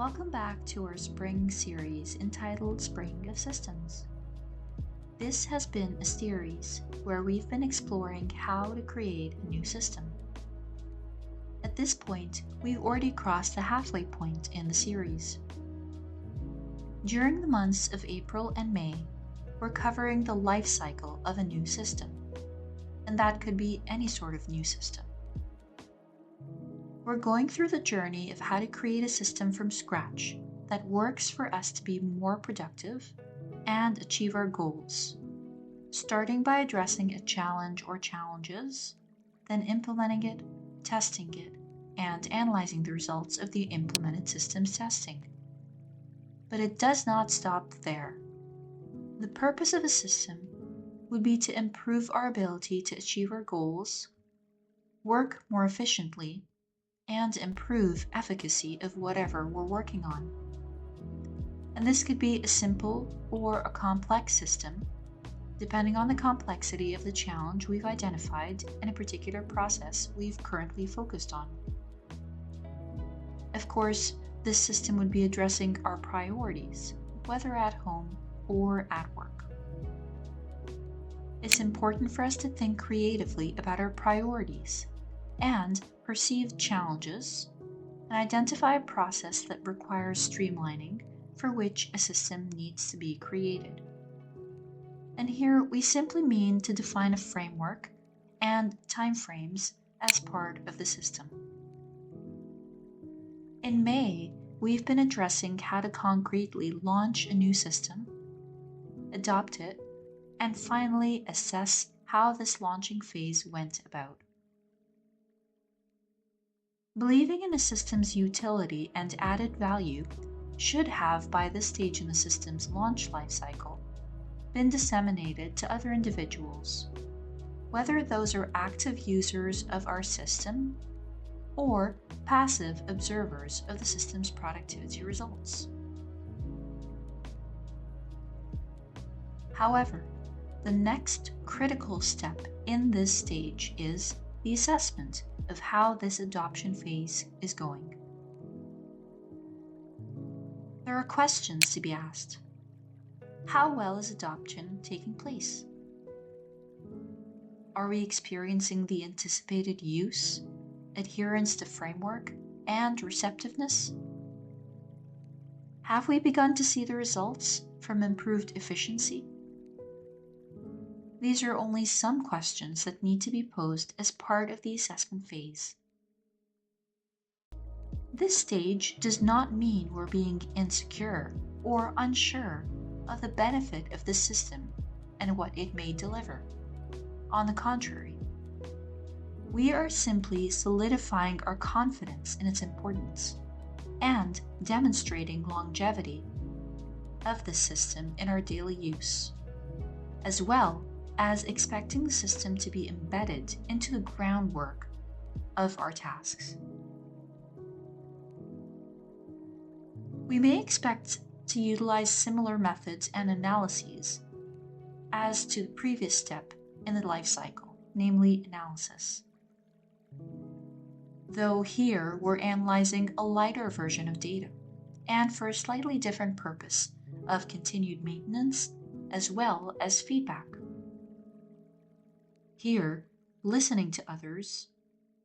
Welcome back to our spring series entitled Spring of Systems. This has been a series where we've been exploring how to create a new system. At this point, we've already crossed the halfway point in the series. During the months of April and May, we're covering the life cycle of a new system, and that could be any sort of new system. We're going through the journey of how to create a system from scratch that works for us to be more productive and achieve our goals, starting by addressing a challenge or challenges, then implementing it, testing it, and analyzing the results of the implemented system's testing. But it does not stop there. The purpose of a system would be to improve our ability to achieve our goals, work more efficiently, and improve efficacy of whatever we're working on. And this could be a simple or a complex system, depending on the complexity of the challenge we've identified and a particular process we've currently focused on. Of course, this system would be addressing our priorities, whether at home or at work. It's important for us to think creatively about our priorities and perceived challenges, and identify a process that requires streamlining for which a system needs to be created. And here we simply mean to define a framework and timeframes as part of the system. In May, we've been addressing how to concretely launch a new system, adopt it, and finally assess how this launching phase went about. Believing in a system's utility and added value should have, by this stage in the system's launch lifecycle, been disseminated to other individuals, whether those are active users of our system or passive observers of the system's productivity results. However, the next critical step in this stage is the assessment of how this adoption phase is going. There are questions to be asked. How well is adoption taking place? Are we experiencing the anticipated use, adherence to framework, and receptiveness? Have we begun to see the results from improved efficiency? These are only some questions that need to be posed as part of the assessment phase. This stage does not mean we're being insecure or unsure of the benefit of the system and what it may deliver. On the contrary, we are simply solidifying our confidence in its importance and demonstrating longevity of the system in our daily use, as well as expecting the system to be embedded into the groundwork of our tasks. We may expect to utilize similar methods and analyses as to the previous step in the life cycle, namely analysis. Though here we're analyzing a lighter version of data, and for a slightly different purpose of continued maintenance as well as feedback. Here, listening to others,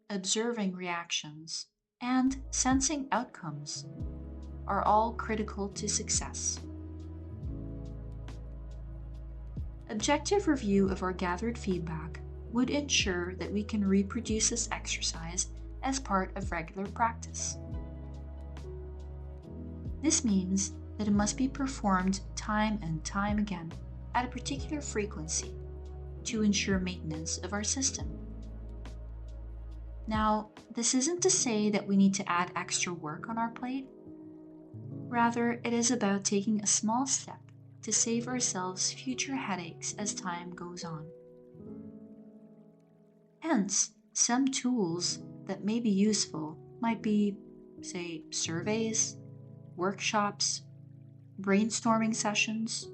observing reactions, and sensing outcomes are all critical to success. Objective review of our gathered feedback would ensure that we can reproduce this exercise as part of regular practice. This means that it must be performed time and time again at a particular frequency to ensure maintenance of our system. Now, this isn't to say that we need to add extra work on our plate. Rather, it is about taking a small step to save ourselves future headaches as time goes on. Hence, some tools that may be useful might be, say, surveys, workshops, brainstorming sessions,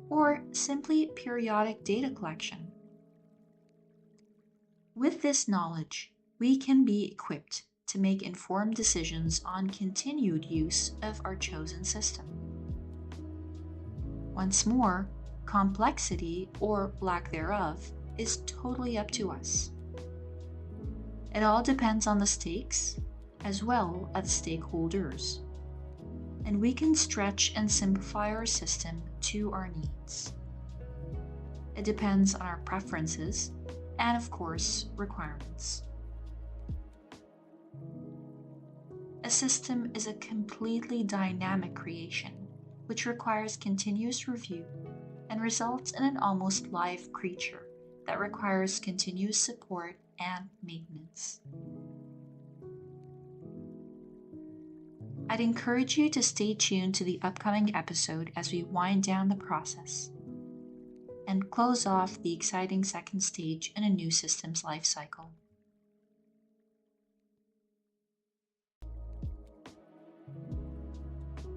or simply periodic data collection. With this knowledge, we can be equipped to make informed decisions on continued use of our chosen system. Once more, complexity, or lack thereof, is totally up to us. It all depends on the stakes, as well as stakeholders, and we can stretch and simplify our system to our needs. It depends on our preferences and, of course, requirements. A system is a completely dynamic creation, which requires continuous review and results in an almost live creature that requires continuous support and maintenance. I'd encourage you to stay tuned to the upcoming episode as we wind down the process and close off the exciting second stage in a new system's life cycle.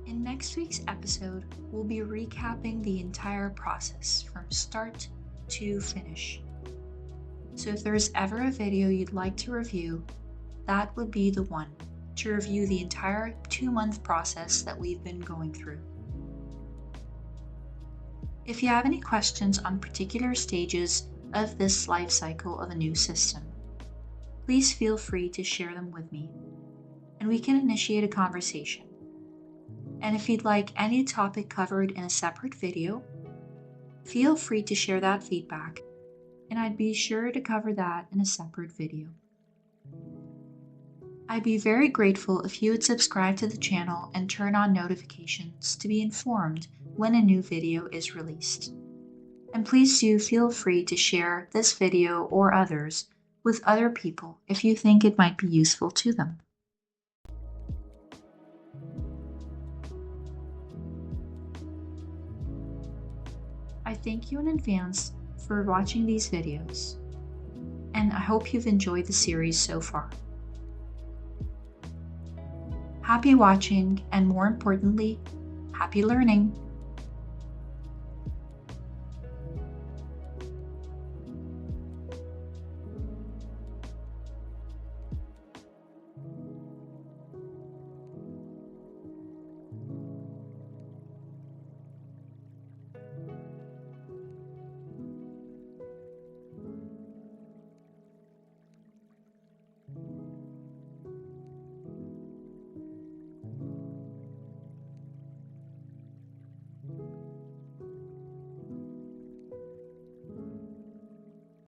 In next week's episode, we'll be recapping the entire process from start to finish. So if there's ever a video you'd like to review, that would be the one, to review the entire 2-month process that we've been going through. If you have any questions on particular stages of this life cycle of a new system, please feel free to share them with me, and we can initiate a conversation. And if you'd like any topic covered in a separate video, feel free to share that feedback, and I'd be sure to cover that in a separate video. I'd be very grateful if you would subscribe to the channel and turn on notifications to be informed when a new video is released. And please do feel free to share this video or others with other people if you think it might be useful to them. I thank you in advance for watching these videos, and I hope you've enjoyed the series so far. Happy watching, and more importantly, happy learning!